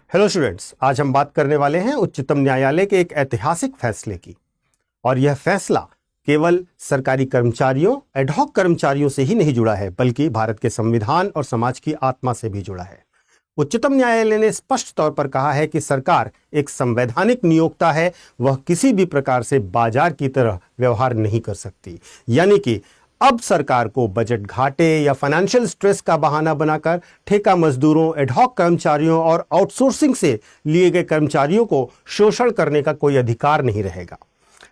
Hello students, आज हम बात करने वाले हैं उच्चतम न्यायालय के एक ऐतिहासिक फैसले की। और यह फैसला केवल सरकारी कर्मचारियों, एडहॉक कर्मचारियों से ही नहीं जुड़ा है, बल्कि भारत के संविधान और समाज की आत्मा से भी जुड़ा है। उच्चतम न्यायालय ने स्पष्ट तौर पर कहा है कि सरकार एक संवैधानिक नियोक्ता है, वह किसी भी प्रकार से बाजार की तरह व्यवहार नहीं कर सकती। यानी कि अब सरकार को बजट घाटे या फाइनेंशियल स्ट्रेस का बहाना बनाकर ठेका मजदूरों, एडहॉक कर्मचारियों और आउटसोर्सिंग से लिए गए कर्मचारियों को शोषण करने का कोई अधिकार नहीं रहेगा।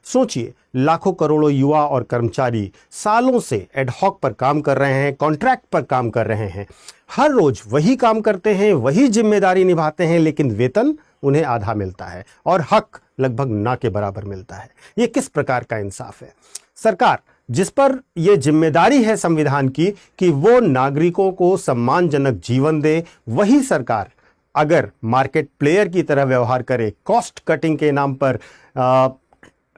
सोचिए, लाखों करोड़ों युवा और कर्मचारी सालों से एडहॉक पर काम कर रहे हैं, कॉन्ट्रैक्ट पर काम कर रहे हैं, हर रोज वही काम करते हैं, वही जिम्मेदारी निभाते हैं, लेकिन वेतन उन्हें आधा मिलता है और हक लगभग ना के बराबर मिलता है। ये किस प्रकार का इंसाफ है? सरकार जिस पर यह जिम्मेदारी है संविधान की कि वो नागरिकों को सम्मानजनक जीवन दे, वही सरकार अगर मार्केट प्लेयर की तरह व्यवहार करे, कॉस्ट कटिंग के नाम पर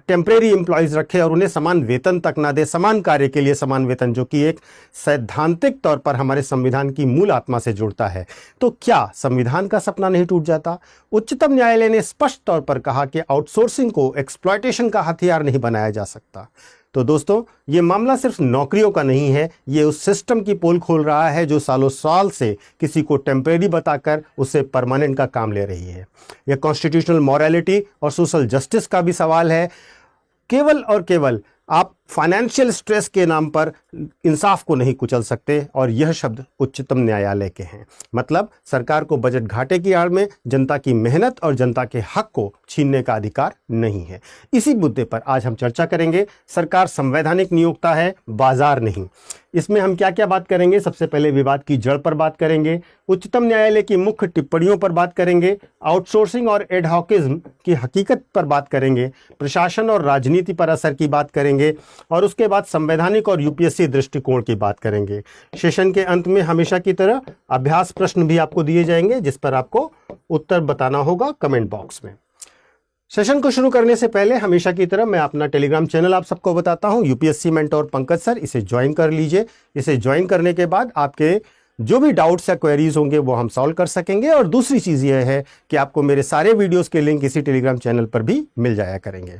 टेम्परेरी एम्प्लॉयज रखे और उन्हें समान वेतन तक ना दे, समान कार्य के लिए समान वेतन, जो कि एक सैद्धांतिक तौर पर हमारे संविधान की मूल आत्मा से जुड़ता है, तो क्या संविधान का सपना नहीं टूट जाता? उच्चतम न्यायालय ने स्पष्ट तौर पर कहा कि आउटसोर्सिंग को एक्सप्लॉयटेशन का हथियार नहीं बनाया जा सकता। तो दोस्तों, ये मामला सिर्फ नौकरियों का नहीं है, ये उस सिस्टम की पोल खोल रहा है जो सालों साल से किसी को टेम्परेरी बताकर उससे परमानेंट का काम ले रही है। यह कॉन्स्टिट्यूशनल मॉरलिटी और सोशल जस्टिस का भी सवाल है। केवल और केवल आप फाइनेंशियल स्ट्रेस के नाम पर इंसाफ को नहीं कुचल सकते, और यह शब्द उच्चतम न्यायालय के हैं। मतलब सरकार को बजट घाटे की आड़ में जनता की मेहनत और जनता के हक को छीनने का अधिकार नहीं है। इसी मुद्दे पर आज हम चर्चा करेंगे। सरकार संवैधानिक नियोक्ता है, बाजार नहीं। इसमें हम क्या क्या बात करेंगे? सबसे पहले विवाद की जड़ पर बात करेंगे, उच्चतम न्यायालय की मुख्य टिप्पणियों पर बात करेंगे, आउटसोर्सिंग और एडहॉकिज्म की हकीकत पर बात करेंगे, प्रशासन और राजनीति पर असर की बात करेंगे, और उसके बाद संवैधानिक और यूपीएससी दृष्टिकोण की बात करेंगे। सेशन के अंत में हमेशा की तरह अभ्यास प्रश्न भी आपको दिए जाएंगे, जिस पर आपको उत्तर बताना होगा कमेंट बॉक्स में। सेशन को शुरू करने से पहले हमेशा की तरह मैं अपना टेलीग्राम चैनल आप सबको बताता हूं, यूपीएससी मेंटोर पंकज सर। इसे ज्वाइन कर लीजिए। इसे ज्वाइन करने के बाद आपके जो भी डाउट्स या क्वेरीज होंगे वो हम सॉल्व कर सकेंगे। और दूसरी चीज़ यह है कि आपको मेरे सारे वीडियोस के लिंक इसी टेलीग्राम चैनल पर भी मिल जाया करेंगे।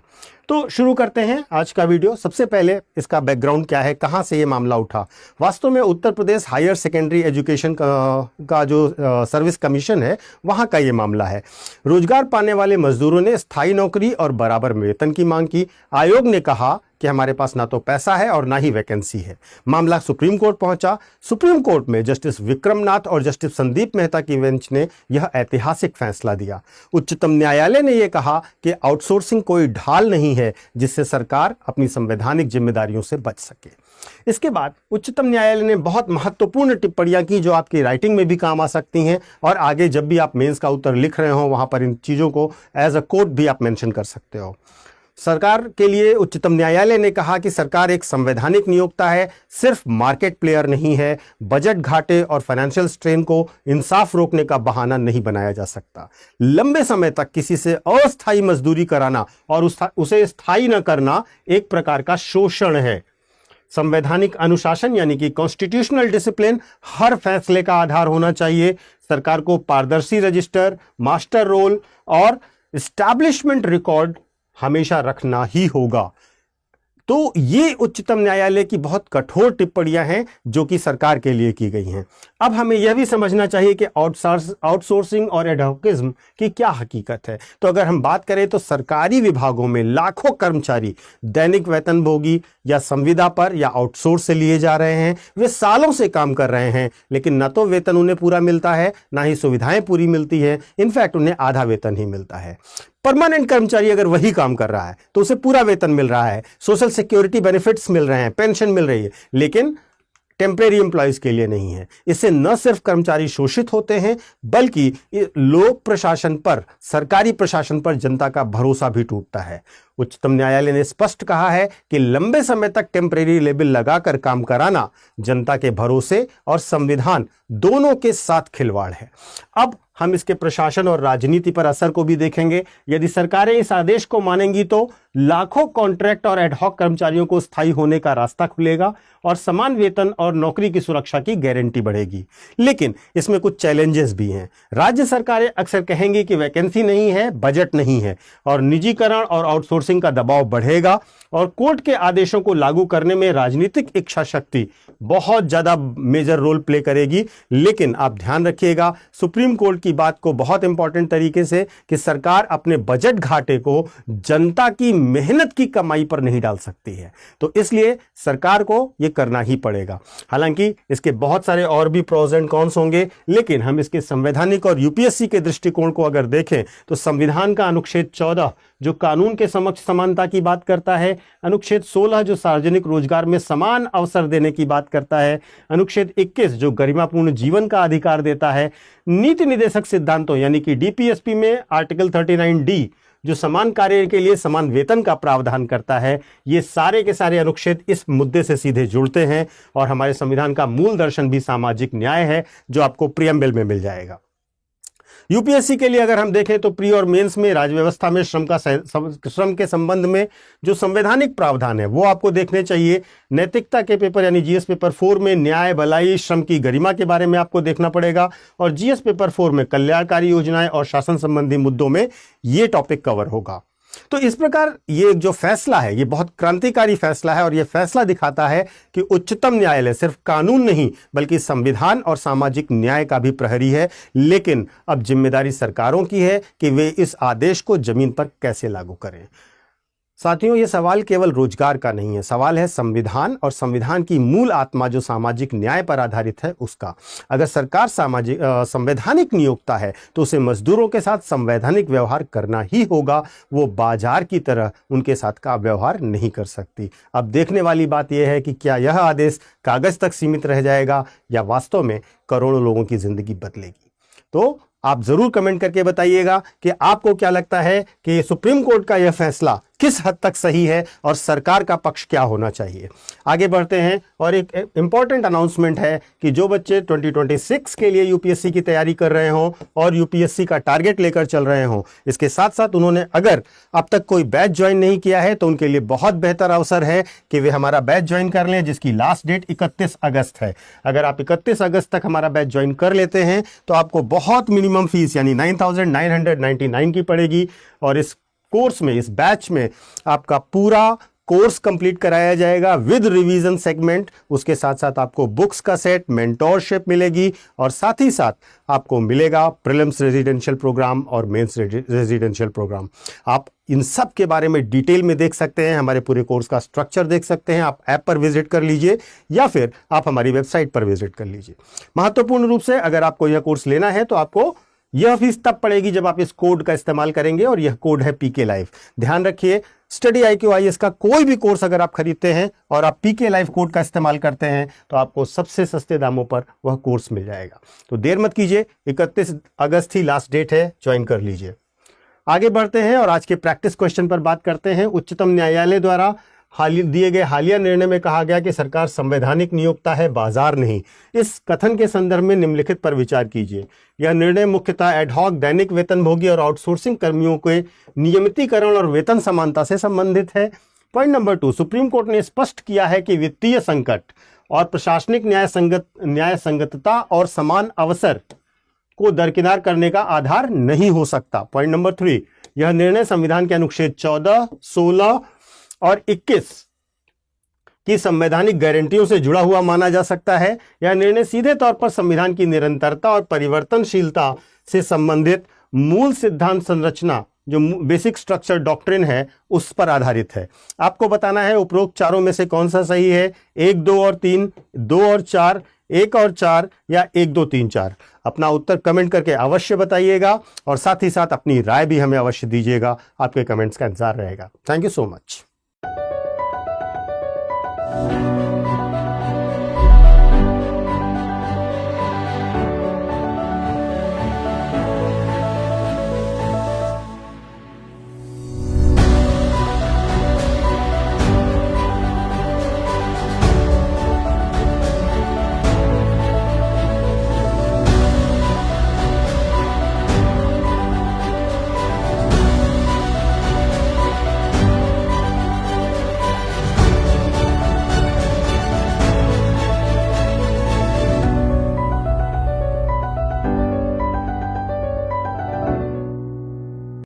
तो शुरू करते हैं आज का वीडियो। सबसे पहले इसका बैकग्राउंड क्या है, कहाँ से ये मामला उठा। वास्तव में Uttar Pradesh higher secondary education का जो सर्विस कमीशन है, वहाँ का ये मामला है। रोजगार पाने वाले मजदूरों ने स्थायी नौकरी और बराबर वेतन की मांग की। आयोग ने कहा कि हमारे पास ना तो पैसा है और ना ही वैकेंसी है। मामला सुप्रीम कोर्ट पहुंचा। सुप्रीम कोर्ट में जस्टिस विक्रमनाथ और जस्टिस संदीप मेहता की बेंच ने यह ऐतिहासिक फैसला दिया। उच्चतम न्यायालय ने यह कहा कि आउटसोर्सिंग कोई ढाल नहीं है जिससे सरकार अपनी संवैधानिक जिम्मेदारियों से बच सके। इसके बाद उच्चतम न्यायालय ने बहुत महत्वपूर्ण टिप्पणियां की जो आपकी राइटिंग में भी काम आ सकती हैं, और आगे जब भी आप मेंस का उत्तर लिख रहे हो वहां पर इन चीजों को एज अ कोट भी आप मेंशन कर सकते हो। सरकार के लिए उच्चतम न्यायालय ने कहा कि सरकार एक संवैधानिक नियोक्ता है, सिर्फ मार्केट प्लेयर नहीं है। बजट घाटे और फाइनेंशियल स्ट्रेन को इंसाफ रोकने का बहाना नहीं बनाया जा सकता। लंबे समय तक किसी से अस्थायी मजदूरी कराना और उसे स्थायी न करना एक प्रकार का शोषण है। संवैधानिक अनुशासन यानी कि कॉन्स्टिट्यूशनल डिसिप्लिन हर फैसले का आधार होना चाहिए। सरकार को पारदर्शी रजिस्टर, मास्टर रोल और एस्टैब्लिशमेंट रिकॉर्ड हमेशा रखना ही होगा। तो ये उच्चतम न्यायालय की बहुत कठोर टिप्पणियां हैं जो कि सरकार के लिए की गई हैं। अब हमें यह भी समझना चाहिए कि आउटसोर्सिंग और एडहॉकिज्म की क्या हकीकत है। तो अगर हम बात करें तो सरकारी विभागों में लाखों कर्मचारी दैनिक वेतनभोगी या संविदा पर या आउटसोर्स से लिए जा रहे हैं। वे सालों से काम कर रहे हैं, लेकिन न तो वेतन उन्हें पूरा मिलता है, ना ही सुविधाएं पूरी मिलती है। इनफैक्ट उन्हें आधा वेतन ही मिलता है। परमानेंट कर्मचारी अगर वही काम कर रहा है तो उसे पूरा वेतन मिल रहा है, सोशल सिक्योरिटी बेनिफिट्स मिल रहे हैं, पेंशन मिल रही है, लेकिन टेम्परेरी एम्प्लॉयज के लिए नहीं है। इससे न सिर्फ कर्मचारी शोषित होते हैं बल्कि लोक प्रशासन पर, सरकारी प्रशासन पर जनता का भरोसा भी टूटता है। उच्चतम न्यायालय ने स्पष्ट कहा है कि लंबे समय तक टेम्परेरी लेबल लगाकर काम कराना जनता के भरोसे और संविधान दोनों के साथ खिलवाड़ है। अब हम इसके प्रशासन और राजनीति पर असर को भी देखेंगे। यदि सरकारें इस आदेश को मानेंगी तो लाखों कॉन्ट्रैक्ट और एडहॉक कर्मचारियों को स्थायी होने का रास्ता खुलेगा और समान वेतन और नौकरी की सुरक्षा की गारंटी बढ़ेगी। लेकिन इसमें कुछ चैलेंजेस भी हैं। राज्य सरकारें अक्सर कहेंगी कि वैकेंसी नहीं है, बजट नहीं है, और निजीकरण और आउटसोर्सिंग का दबाव बढ़ेगा और कोर्ट के आदेशों को लागू करने में राजनीतिक इच्छा शक्ति बहुत ज्यादा मेजर रोल प्ले करेगी। लेकिन आप ध्यान रखिएगा सुप्रीम कोर्ट की बात को बहुत इंपॉर्टेंट तरीके से, कि सरकार अपने बजट घाटे को जनता की मेहनत की कमाई पर नहीं डाल सकती है, तो इसलिए सरकार को यह करना ही पड़ेगा। हालांकि इसके बहुत सारे और भी प्रोज एंड कॉन्स होंगे, लेकिन हम इसके संवैधानिक और यूपीएससी के दृष्टिकोण को अगर देखें तो संविधान का अनुच्छेद 14 जो कानून के समक्ष समानता की बात करता है, अनुच्छेद 16 जो सार्वजनिक रोजगार में समान अवसर देने की बात करता है, अनुच्छेद 21 जो गरिमापूर्ण जीवन का अधिकार देता है, नीति निर्देशक सिद्धांतों यानी कि डीपीएसपी में आर्टिकल 39D जो समान कार्य के लिए समान वेतन का प्रावधान करता है, ये सारे के सारे अनुच्छेद इस मुद्दे से सीधे जुड़ते हैं। और हमारे संविधान का मूल दर्शन भी सामाजिक न्याय है जो आपको प्रियम्बल में मिल जाएगा। यूपीएससी के लिए अगर हम देखें तो प्री और मेंस में राज्य में श्रम के संबंध में जो संवैधानिक प्रावधान है वो आपको देखने चाहिए। नैतिकता के पेपर यानी जीएस पेपर 4 में न्याय, भलाई, श्रम की गरिमा के बारे में आपको देखना पड़ेगा, और जीएस पेपर 4 में कल्याणकारी योजनाएं और शासन संबंधी मुद्दों में ये टॉपिक कवर होगा। तो इस प्रकार ये जो फैसला है ये बहुत क्रांतिकारी फैसला है, और ये फैसला दिखाता है कि उच्चतम न्यायालय सिर्फ कानून नहीं बल्कि संविधान और सामाजिक न्याय का भी प्रहरी है। लेकिन अब जिम्मेदारी सरकारों की है कि वे इस आदेश को जमीन पर कैसे लागू करें। साथियों, ये सवाल केवल रोजगार का नहीं है, सवाल है संविधान और संविधान की मूल आत्मा जो सामाजिक न्याय पर आधारित है उसका। अगर सरकार संवैधानिक नियोक्ता है तो उसे मजदूरों के साथ संवैधानिक व्यवहार करना ही होगा, वो बाजार की तरह उनके साथ का व्यवहार नहीं कर सकती। अब देखने वाली बात यह है कि क्या यह आदेश कागज तक सीमित रह जाएगा या वास्तव में करोड़ों लोगों की जिंदगी बदलेगी। तो आप जरूर कमेंट करके बताइएगा कि आपको क्या लगता है कि सुप्रीम कोर्ट का यह फैसला किस हद तक सही है और सरकार का पक्ष क्या होना चाहिए। आगे बढ़ते हैं, और एक इंपॉर्टेंट अनाउंसमेंट है कि जो बच्चे 2026 के लिए यूपीएससी की तैयारी कर रहे हों और यूपीएससी का टारगेट लेकर चल रहे हों, इसके साथ साथ उन्होंने अगर अब तक कोई बैच ज्वाइन नहीं किया है तो उनके लिए बहुत बेहतर अवसर है कि वे हमारा बैच ज्वाइन कर लें, जिसकी लास्ट डेट 31 अगस्त है। अगर आप 31 अगस्त तक हमारा बैच ज्वाइन कर लेते हैं तो आपको बहुत मिनिमम फीस यानी 9,999 की पड़ेगी, और इस कोर्स में, इस बैच में आपका पूरा कोर्स कंप्लीट कराया जाएगा विद रिवीजन सेगमेंट। उसके साथ साथ आपको बुक्स का सेट, मेंटोरशिप मिलेगी, और साथ ही साथ आपको मिलेगा प्रीलिम्स रेजिडेंशियल प्रोग्राम और मेंस रेजिडेंशियल प्रोग्राम। आप इन सब के बारे में डिटेल में देख सकते हैं, हमारे पूरे कोर्स का स्ट्रक्चर देख सकते हैं। आप ऐप पर विजिट कर लीजिए या फिर आप हमारी वेबसाइट पर विजिट कर लीजिए। महत्वपूर्ण रूप से अगर आपको यह कोर्स लेना है तो आपको यह फीस तब पड़ेगी जब आप इस कोड का इस्तेमाल करेंगे, और यह कोड है पीके लाइव। ध्यान रखिए, स्टडी IQ का कोई भी कोर्स अगर आप खरीदते हैं और आप पीके लाइव कोड का इस्तेमाल करते हैं तो आपको सबसे सस्ते दामों पर वह कोर्स मिल जाएगा। तो देर मत कीजिए, 31 अगस्त ही लास्ट डेट है, ज्वाइन कर लीजिए। आगे बढ़ते हैं और आज के प्रैक्टिस क्वेश्चन पर बात करते हैं। उच्चतम न्यायालय द्वारा दिए गए हालिया निर्णय में कहा गया कि सरकार संवैधानिक नियोक्ता है, बाजार नहीं। इस कथन के संदर्भ में निम्नलिखित पर विचार कीजिए। यह निर्णय मुख्यतः एडहॉक, दैनिक वेतनभोगी और आउटसोर्सिंग कर्मियों के नियमितीकरण और वेतन समानता से संबंधित है। पॉइंट नंबर 2, सुप्रीम कोर्ट ने स्पष्ट किया है कि वित्तीय संकट और प्रशासनिक न्याय संगतता और समान अवसर को दरकिनार करने का आधार नहीं हो सकता। पॉइंट नंबर 3, यह निर्णय संविधान के अनुच्छेद 14, 16 और 21 की संवैधानिक गारंटियों से जुड़ा हुआ माना जा सकता है। यह निर्णय सीधे तौर पर संविधान की निरंतरता और परिवर्तनशीलता से संबंधित मूल सिद्धांत संरचना, जो बेसिक स्ट्रक्चर डॉक्ट्रिन है, उस पर आधारित है। आपको बताना है उपरोक्त चारों में से कौन सा सही है। 1, 2 और 3, 2 और 4, 1 और 4 या 1 2 3 4? अपना उत्तर कमेंट करके अवश्य बताइएगा और साथ ही साथ अपनी राय भी हमें अवश्य दीजिएगा। आपके कमेंट्स का इंतजार रहेगा। Thank you so much.